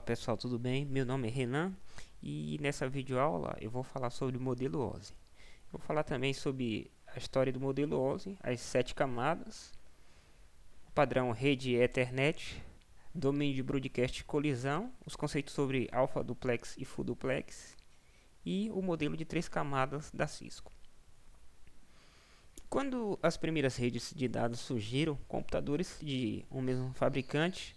pessoal, tudo bem? Meu nome é Renan e nessa videoaula eu vou falar sobre o modelo OSI. Vou falar também sobre a história do modelo OSI, as 7 camadas, o padrão rede Ethernet, domínio de broadcast e colisão, os conceitos sobre alpha duplex e full duplex e o modelo de 3 camadas da Cisco. Quando as primeiras redes de dados surgiram, computadores de um mesmo fabricante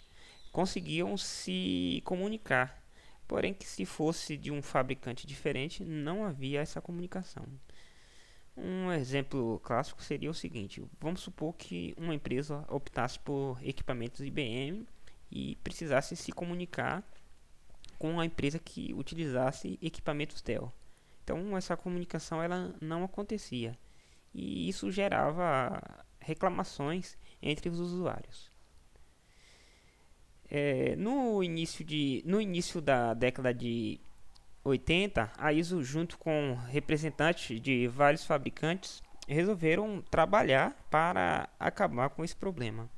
conseguiam se comunicar, porém que se fosse de um fabricante diferente, não havia essa comunicação. Um exemplo clássico seria o seguinte: vamos supor que uma empresa optasse por equipamentos IBM e precisasse se comunicar com a empresa que utilizasse equipamentos Dell. Então essa comunicação ela não acontecia e isso gerava reclamações entre os usuários. No início da década de 80, a ISO, junto com representantes de vários fabricantes, resolveram trabalhar para acabar com esse problema.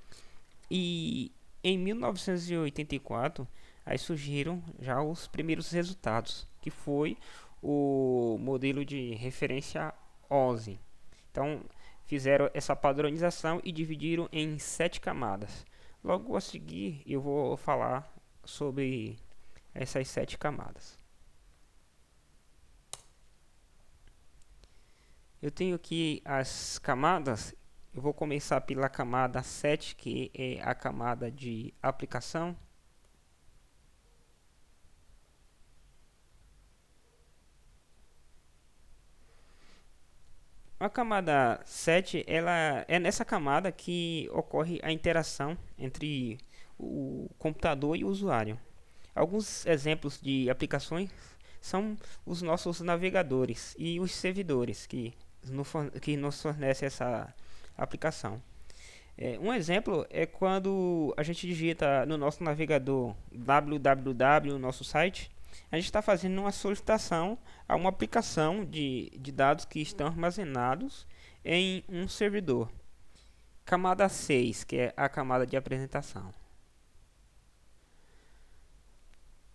E em 1984, aí surgiram já os primeiros resultados, que foi o modelo de referência OSI. Então, fizeram essa padronização e dividiram em 7 camadas. Logo a seguir, eu vou falar sobre essas 7 camadas. Eu tenho aqui as camadas. Eu vou começar pela camada 7, que é a camada de aplicação. A camada 7, ela é nessa camada que ocorre a interação entre o computador e o usuário. Alguns exemplos de aplicações são os nossos navegadores e os servidores que nos fornecem essa aplicação. Um exemplo é quando a gente digita no nosso navegador www, nosso site, a gente está fazendo uma solicitação a uma aplicação de dados que estão armazenados em um servidor. Camada 6, que é a camada de apresentação.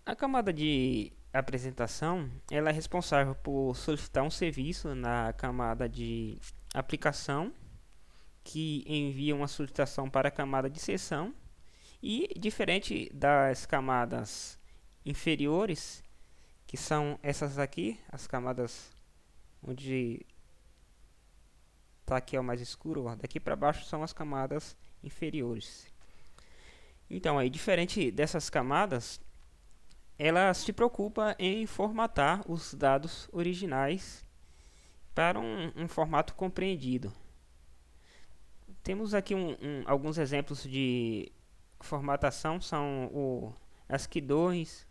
A camada de apresentação ela é responsável por solicitar um serviço na camada de aplicação, que envia uma solicitação para a camada de sessão, e diferente das camadas inferiores, que são essas aqui, as camadas onde está aqui é o mais escuro, ó, daqui para baixo são as camadas inferiores. Então, aí, diferente dessas camadas, ela se preocupa em formatar os dados originais para um formato compreendido. Temos aqui alguns exemplos de formatação, são o ASCII2,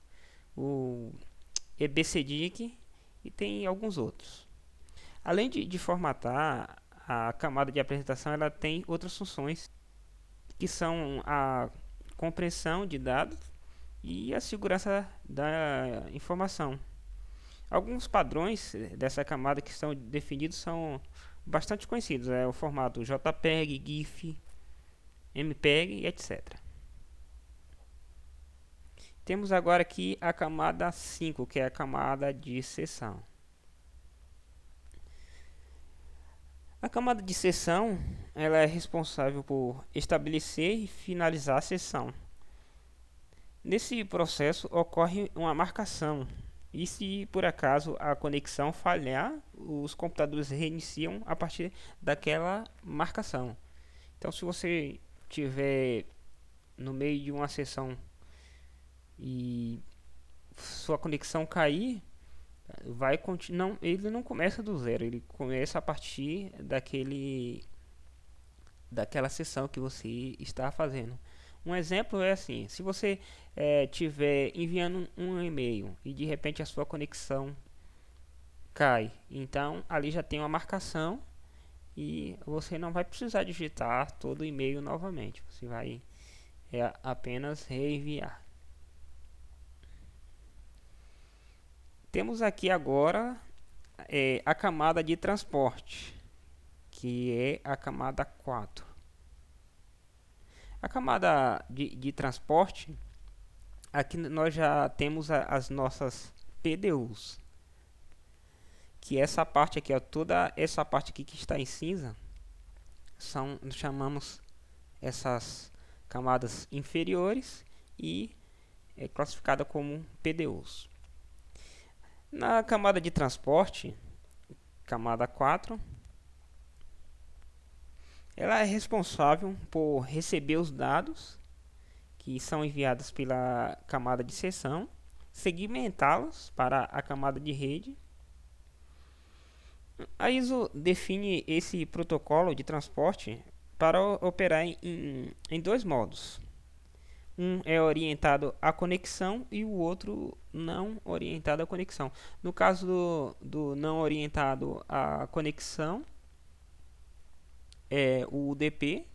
o EBCDIC e tem alguns outros. Além de formatar, a camada de apresentação ela tem outras funções, que são a compreensão de dados e a segurança da informação. Alguns padrões dessa camada que são definidos são bastante conhecidos, é o formato JPEG, GIF, MPEG e etc. Temos agora aqui a camada 5, que é a camada de sessão. A camada de sessão ela é responsável por estabelecer e finalizar a sessão. Nesse processo ocorre uma marcação, e se por acaso a conexão falhar, os computadores reiniciam a partir daquela marcação. Então, se você tiver no meio de uma sessão e sua conexão cair, ele não começa do zero, ele começa a partir daquela sessão que você está fazendo. Um exemplo é assim: se você estiver enviando um e-mail e de repente a sua conexão cai, então ali já tem uma marcação e você não vai precisar digitar todo o e-mail novamente, você vai apenas reenviar. Temos aqui agora a camada de transporte, que é a camada 4. A camada de transporte aqui nós já temos as nossas PDUs, que essa parte aqui, ó, toda essa parte aqui que está em cinza, chamamos essas camadas inferiores e é classificada como PDUs. Na camada de transporte, camada 4, ela é responsável por receber os dados que são enviados pela camada de seção, segmentá-los para a camada de rede. A ISO define esse protocolo de transporte para operar em dois modos. Um é orientado à conexão e o outro não orientado à conexão. No caso do não orientado à conexão, é o UDP.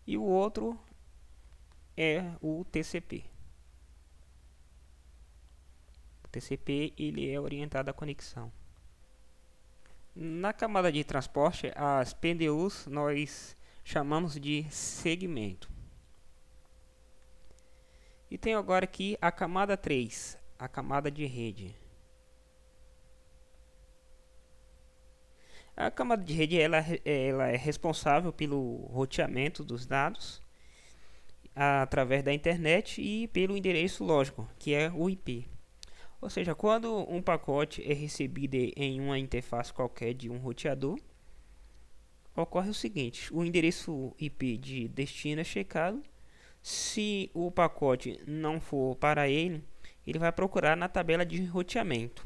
E o outro é o TCP. O TCP ele é orientado à conexão. Na camada de transporte, as PDUs nós chamamos de segmento. E tem agora aqui a camada 3, a camada de rede. A camada de rede ela é responsável pelo roteamento dos dados através da internet e pelo endereço lógico, que é o IP. Ou seja, quando um pacote é recebido em uma interface qualquer de um roteador, ocorre o seguinte: o endereço IP de destino é checado. Se o pacote não for para ele, ele vai procurar na tabela de roteamento.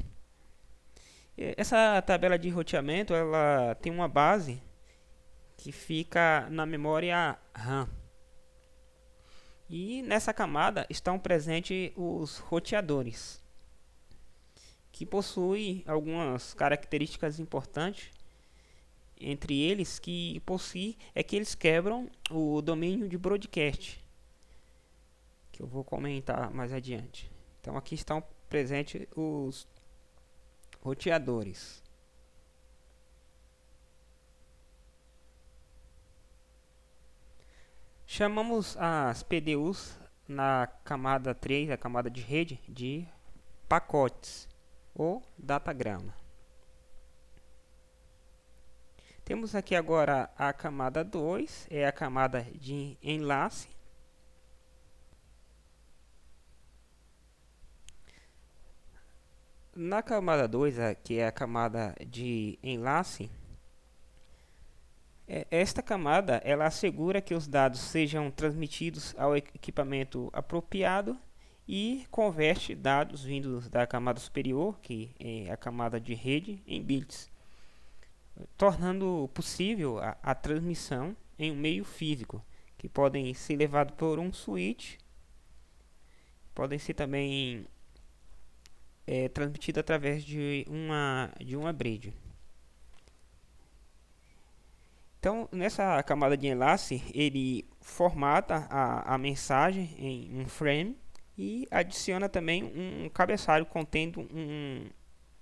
Essa tabela de roteamento ela tem uma base que fica na memória RAM. E nessa camada estão presentes os roteadores, que possuem algumas características importantes. Entre eles que possuem é que eles quebram o domínio de broadcast, que eu vou comentar mais adiante. Então aqui estão presentes os roteadores. Chamamos as PDUs na camada 3, a camada de rede, de pacotes ou datagrama. Temos aqui agora a camada 2, é a camada de enlace. Na camada 2, que é a camada de enlace, esta camada ela assegura que os dados sejam transmitidos ao equipamento apropriado e converte dados vindos da camada superior, que é a camada de rede, em bits, tornando possível a transmissão em um meio físico, que podem ser levados por um switch, podem ser também transmitidos através de uma bridge. Então, nessa camada de enlace, ele formata a mensagem em um frame e adiciona também um cabeçalho contendo um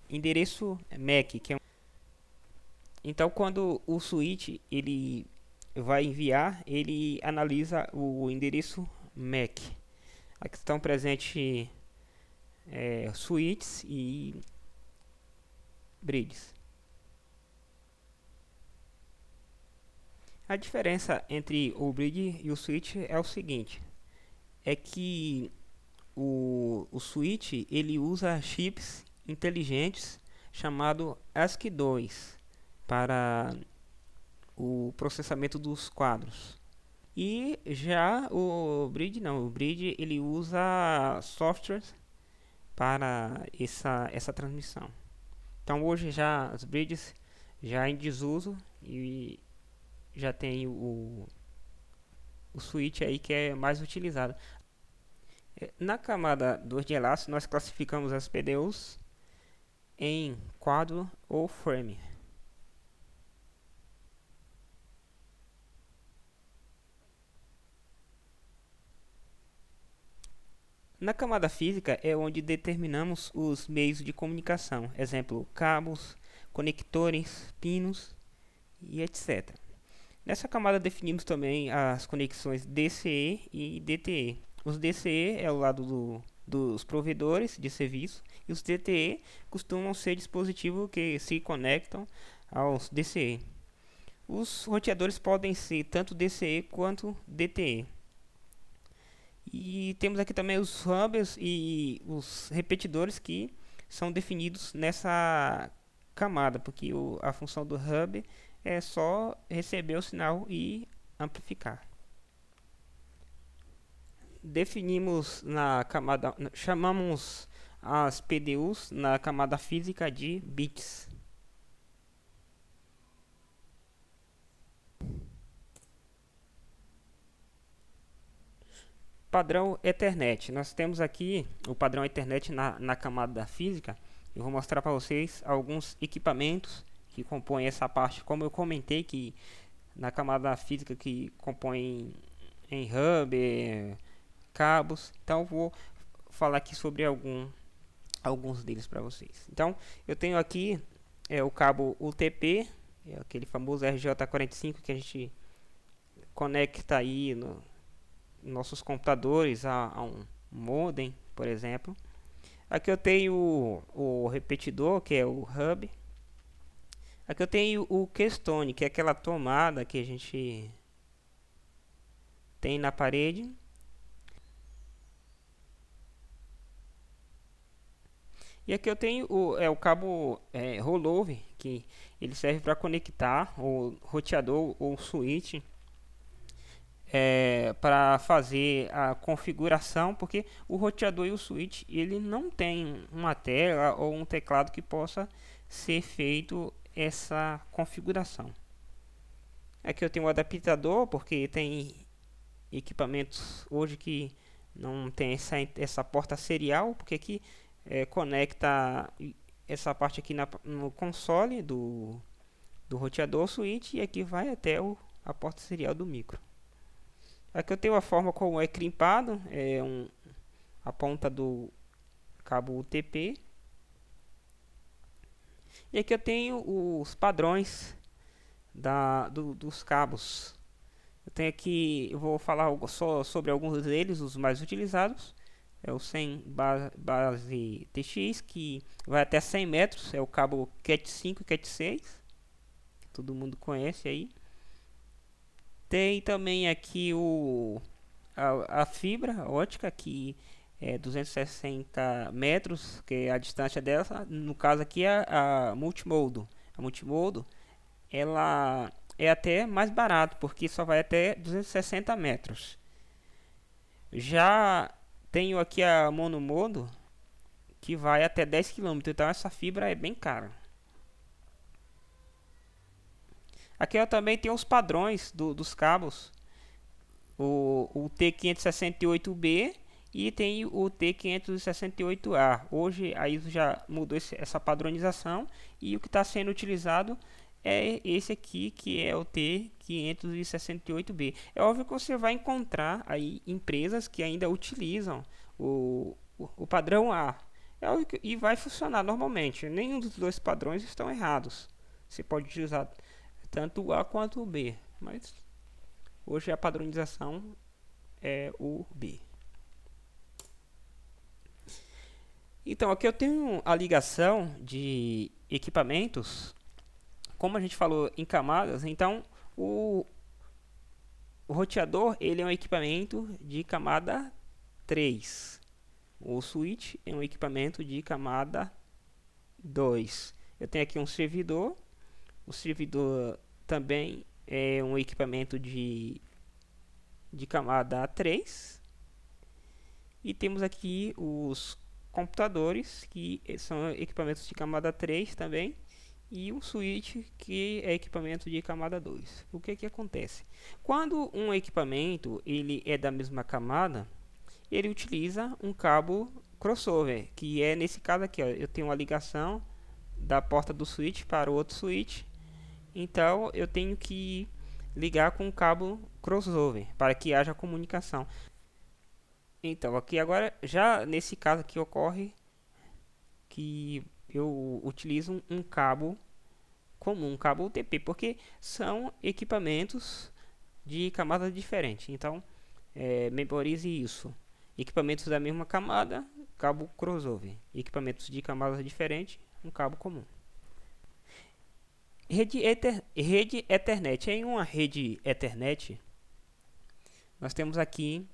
endereço MAC, que é então, quando o switch ele vai enviar, ele analisa o endereço MAC. Aqui estão presentes switches e bridges. A diferença entre o bridge e o switch é o seguinte: é que o switch ele usa chips inteligentes chamado ASCII2 para o processamento dos quadros. E já o bridge não, o bridge ele usa softwares para essa transmissão. Então hoje já as bridges já em desuso e já tem o switch aí que é mais utilizado. Na camada 2 de enlace nós classificamos as PDUs em quadro ou frame. Na camada física é onde determinamos os meios de comunicação, exemplo, cabos, conectores, pinos e etc. Nessa camada definimos também as conexões DCE e DTE. Os DCE é o lado dos provedores de serviço e os DTE costumam ser dispositivos que se conectam aos DCE. Os roteadores podem ser tanto DCE quanto DTE. E temos aqui também os hubs e os repetidores que são definidos nessa camada, porque a função do hub é só receber o sinal e amplificar. Definimos na camada, chamamos as PDUs na camada física de bits. Padrão Ethernet. Nós temos aqui o padrão Ethernet na camada física. Eu vou mostrar para vocês alguns equipamentos que compõem essa parte. Como eu comentei que na camada física que compõe em hub, cabos. Então vou falar aqui sobre alguns deles para vocês. Então eu tenho aqui o cabo UTP, aquele famoso RJ45 que a gente conecta aí nossos computadores a um modem, por exemplo. Aqui eu tenho o repetidor, que é o hub. Aqui eu tenho o keystone, que é aquela tomada que a gente tem na parede. E aqui eu tenho o cabo rollover, que ele serve para conectar o roteador ou switch para fazer a configuração, porque o roteador e o switch ele não tem uma tela ou um teclado que possa ser feito essa configuração. Aqui eu tenho um adaptador, porque tem equipamentos hoje que não tem essa porta serial, porque aqui conecta essa parte aqui no console do roteador switch, e aqui vai até a porta serial do micro. Aqui eu tenho a forma como é crimpado, a ponta do cabo UTP. E aqui eu tenho os padrões dos cabos. Eu vou falar só sobre alguns deles, os mais utilizados. É o 100 base TX, que vai até 100 metros, é o cabo Cat5 e Cat6, que todo mundo conhece aí. Tem também aqui a fibra ótica, que é 260 metros, que é a distância dela. No caso aqui é a multimodo. A multimodo ela é até mais barato, porque só vai até 260 metros. Já tenho aqui a monomodo, que vai até 10 km, então essa fibra é bem cara. Aqui eu também tenho os padrões dos cabos, o T568B e tem o T568A. Hoje a ISO já mudou essa padronização, e o que está sendo utilizado é esse aqui, que é o T568B. É óbvio que você vai encontrar aí empresas que ainda utilizam o padrão A, e vai funcionar normalmente. Nenhum dos dois padrões estão errados. Você pode utilizar tanto o A quanto o B, mas hoje a padronização é o B. Então aqui eu tenho a ligação de equipamentos. Como a gente falou em camadas, então o roteador ele é um equipamento de camada 3. O switch é um equipamento de camada 2. Eu tenho aqui um servidor. O servidor também é um equipamento de camada 3. E temos aqui os computadores, que são equipamentos de camada 3 também. E um switch, que é equipamento de camada 2. O que acontece? Quando um equipamento ele é da mesma camada, ele utiliza um cabo crossover, que é nesse caso aqui, ó, eu tenho uma ligação da porta do switch para o outro switch. Então eu tenho que ligar com o cabo crossover para que haja comunicação. Então aqui agora, já nesse caso aqui, ocorre que eu utilizo um cabo comum, cabo UTP, porque são equipamentos de camadas diferentes. Então, memorize isso. Equipamentos da mesma camada, cabo crossover. Equipamentos de camadas diferentes, um cabo comum. Rede Ethernet. Em uma rede Ethernet, nós temos aqui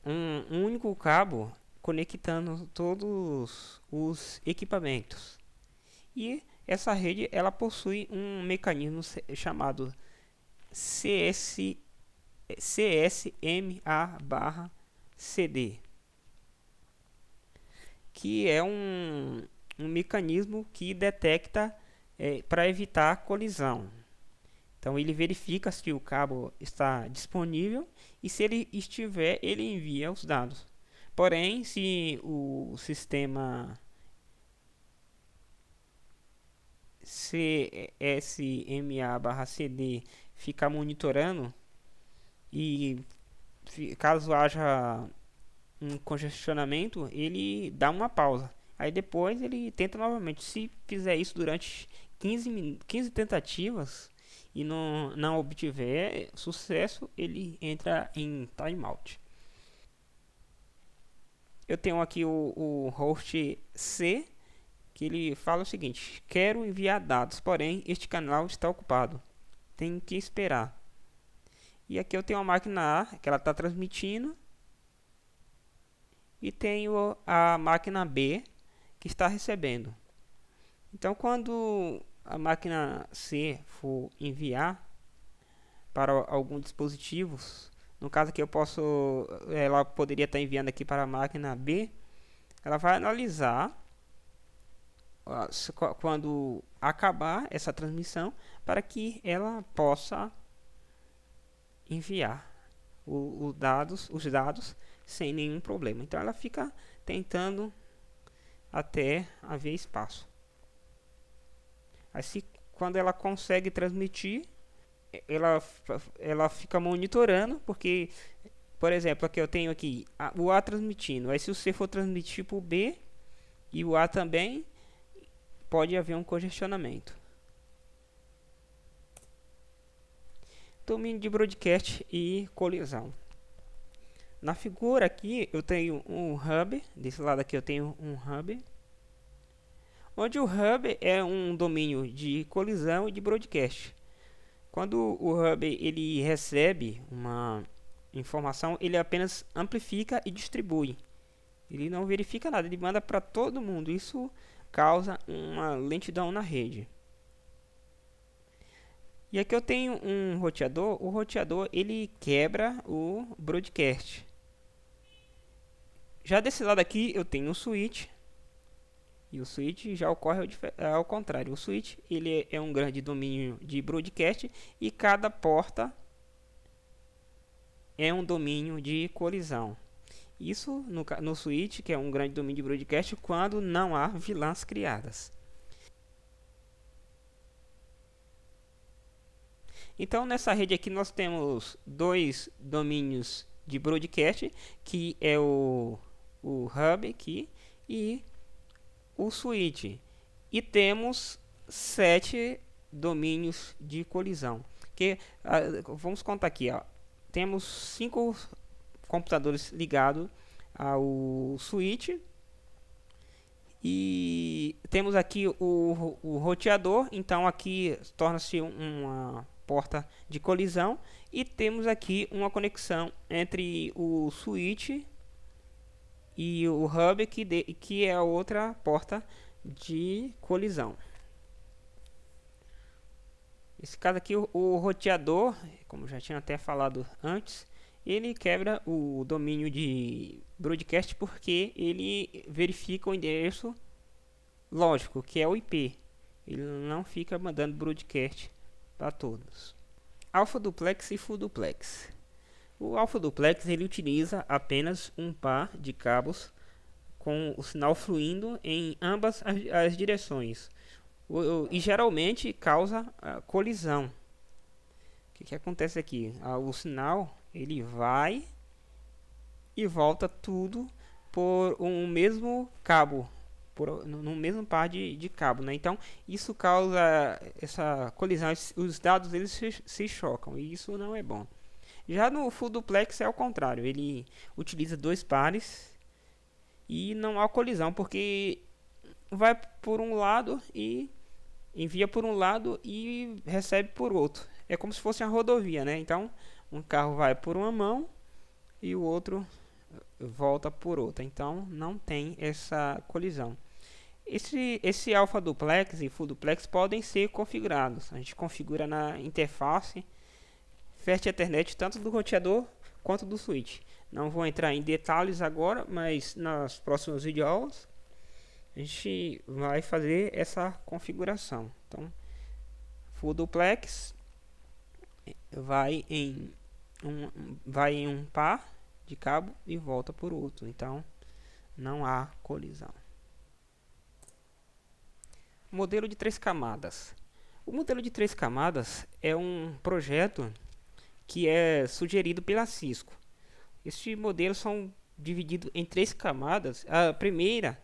um único cabo conectando todos os equipamentos. E essa rede ela possui um mecanismo chamado CSMA/CD, que é um mecanismo que detecta para evitar colisão. Então ele verifica se o cabo está disponível e se ele estiver, ele envia os dados. Porém, se o sistema CSMA/CD ficar monitorando e caso haja um congestionamento, ele dá uma pausa. Aí depois ele tenta novamente. Se fizer isso durante 15 tentativas e não obtiver sucesso, ele entra em timeout. Eu tenho aqui o host C, que ele fala o seguinte: quero enviar dados, porém este canal está ocupado, tem que esperar. E aqui eu tenho a máquina A, que ela está transmitindo, e tenho a máquina B, que está recebendo. Então, quando a máquina C for enviar para algum dispositivo, no caso aqui ela poderia estar enviando aqui para a máquina B, ela vai analisar quando acabar essa transmissão para que ela possa enviar os dados sem nenhum problema. Então ela fica tentando até haver espaço. Assim, quando ela consegue transmitir, ela fica monitorando, porque, por exemplo, aqui eu tenho aqui o A transmitindo. Aí se você for transmitir para o B e o A também, pode haver um congestionamento. Domínio de broadcast e colisão. Na figura aqui eu tenho um hub, desse lado aqui eu tenho um hub, onde o hub é um domínio de colisão e de broadcast. Quando o hub ele recebe uma informação, ele apenas amplifica e distribui. Ele não verifica nada, ele manda para todo mundo. Isso causa uma lentidão na rede. E aqui eu tenho um roteador. O roteador ele quebra o broadcast. Já desse lado aqui eu tenho um switch. E o switch já ocorre ao contrário. O switch ele é um grande domínio de broadcast e cada porta é um domínio de colisão. Isso no switch, que é um grande domínio de broadcast, quando não há vilãs criadas. Então nessa rede aqui nós temos dois domínios de broadcast, que é o hub aqui e o switch. E temos 7 domínios de colisão. Vamos contar aqui. Temos 5 computadores ligados ao switch. E temos aqui o roteador. Então aqui torna-se uma porta de colisão. E temos aqui uma conexão entre o switch e o hub, que é a outra porta de colisão. Esse caso aqui, o roteador, como já tinha até falado antes, ele quebra o domínio de broadcast porque ele verifica o endereço lógico, que é o IP. Ele não fica mandando broadcast para todos. Alpha duplex e full duplex. O alpha duplex ele utiliza apenas um par de cabos com o sinal fluindo em ambas as direções e geralmente causa colisão. O que acontece aqui? O sinal ele vai e volta tudo por um mesmo cabo, no mesmo par de cabo, né? Então isso causa essa colisão, os dados eles se chocam e isso não é bom. Já no full duplex é o contrário, ele utiliza dois pares e não há colisão porque vai por um lado e envia por um lado e recebe por outro. É como se fosse uma rodovia, né? Então um carro vai por uma mão e o outro volta por outra. Então não tem essa colisão. Esse alpha duplex e full duplex podem ser configurados. A gente configura na interface Fast Ethernet tanto do roteador quanto do switch. Não vou entrar em detalhes agora, mas nas próximas videoaulas a gente vai fazer essa configuração. Então, full duplex vai em um par de cabo e volta por outro. Então, não há colisão. Modelo de 3 camadas. O modelo de 3 camadas é um projeto que é sugerido pela Cisco. Estes modelos são divididos em 3 camadas. A primeira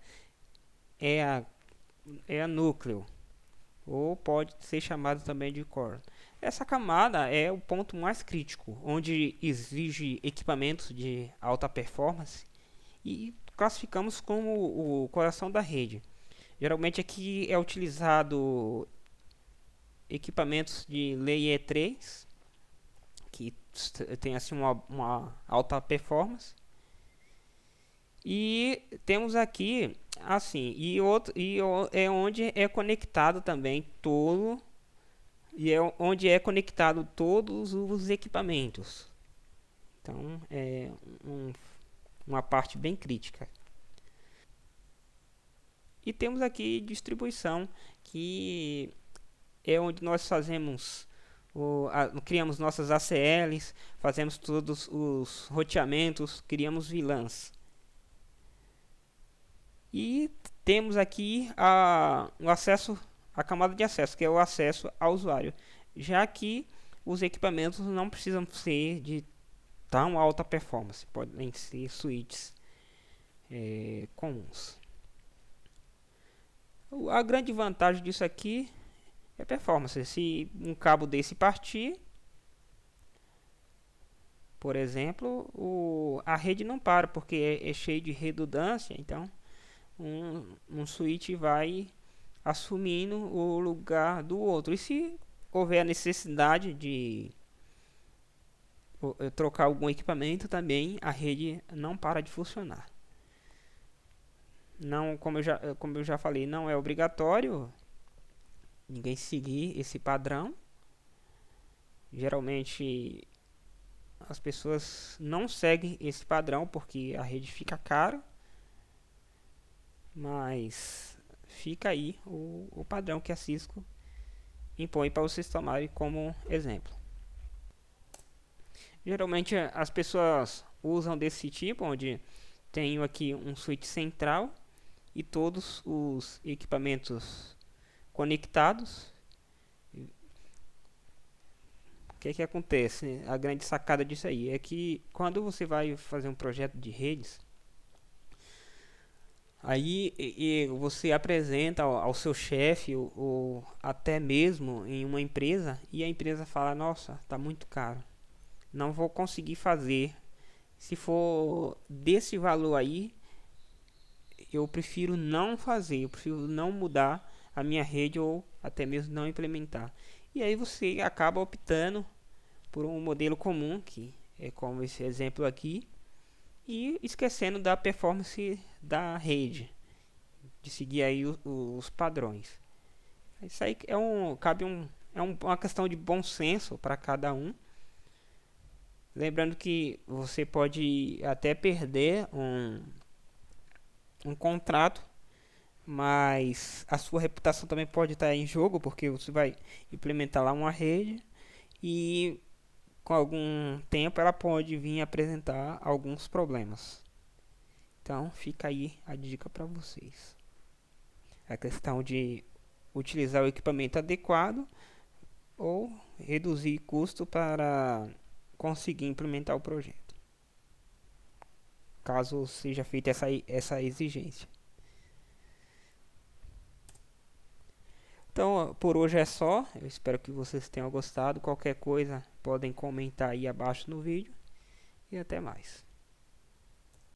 é a núcleo, ou pode ser chamada também de core. Essa camada é o ponto mais crítico, onde exige equipamentos de alta performance e classificamos como o coração da rede. Geralmente aqui é utilizado equipamentos de Layer 3, que tem assim uma alta performance. E temos aqui assim, é onde é conectado também todo, e é onde é conectado todos os equipamentos. Então é uma parte bem crítica. E temos aqui distribuição, que é onde nós fazemos criamos nossas ACLs, fazemos todos os roteamentos, criamos VLANs. E temos aqui o acesso, a camada de acesso, que é o acesso ao usuário, já que os equipamentos não precisam ser de tão alta performance, podem ser switches comuns. A grande vantagem disso aqui é performance. Se um cabo desse partir, por exemplo, a rede não para, porque é cheio de redundância. Então um switch vai assumindo o lugar do outro. E se houver a necessidade de trocar algum equipamento, também a rede não para de funcionar. Não, como eu já falei, não é obrigatório ninguém seguir esse padrão. Geralmente as pessoas não seguem esse padrão porque a rede fica cara, mas fica aí o padrão que a Cisco impõe para vocês tomarem como exemplo. Geralmente as pessoas usam desse tipo, onde tenho aqui um switch central e todos os equipamentos conectados. O que acontece? A grande sacada disso aí é que quando você vai fazer um projeto de redes, aí você apresenta ao seu chefe ou até mesmo em uma empresa, e a empresa fala: nossa, tá muito caro, não vou conseguir fazer. Se for desse valor aí, eu prefiro não fazer, eu prefiro não mudar a minha rede ou até mesmo não implementar. E aí você acaba optando por um modelo comum, que é como esse exemplo aqui, e esquecendo da performance da rede, de seguir aí os padrões. Isso aí é uma questão de bom senso para cada um. Lembrando que você pode até perder um contrato, mas a sua reputação também pode estar em jogo, porque você vai implementar lá uma rede e com algum tempo ela pode vir apresentar alguns problemas. Então fica aí a dica para vocês. A questão de utilizar o equipamento adequado ou reduzir custo para conseguir implementar o projeto, caso seja feita essa exigência. Então, por hoje é só. Eu espero que vocês tenham gostado. Qualquer coisa, podem comentar aí abaixo no vídeo. E até mais.